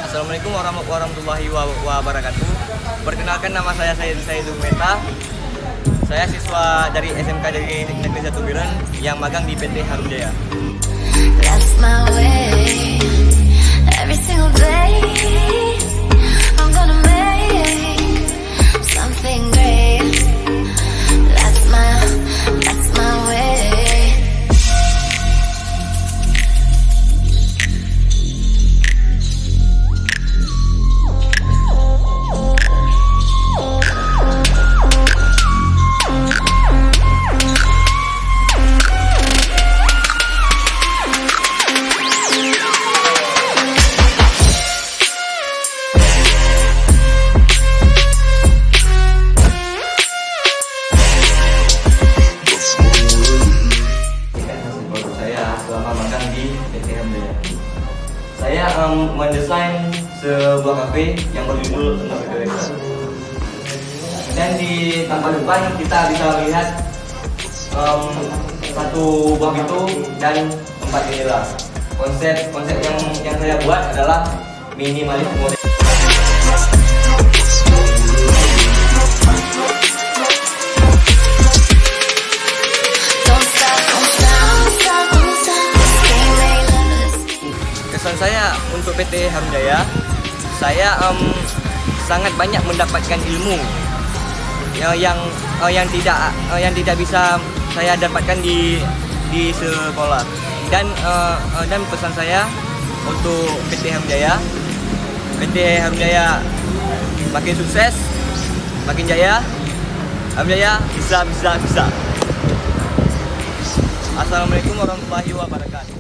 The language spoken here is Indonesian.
Assalamualaikum warahmatullahi wabarakatuh. Perkenalkan, nama saya Saidul Meta. Saya siswa dari SMK dari Negeri 1 Biren yang magang di PT Harum Jaya. That's my way. Every single day I'm gonna make something great. That's my way. Selama magang di PT Harum Jaya, saya mendesain sebuah kafe yang berjudul Tenor Dewasa. Dan di tampak depan kita bisa melihat satu buah pintu dan 4 jendela. Konsep yang saya buat adalah minimalis modern. Kesan saya untuk PT Harum Jaya, saya sangat banyak mendapatkan ilmu yang tidak bisa saya dapatkan di sekolah. Dan pesan saya untuk PT Harum Jaya makin sukses, makin jaya. Harum Jaya bisa. Assalamualaikum warahmatullahi wabarakatuh.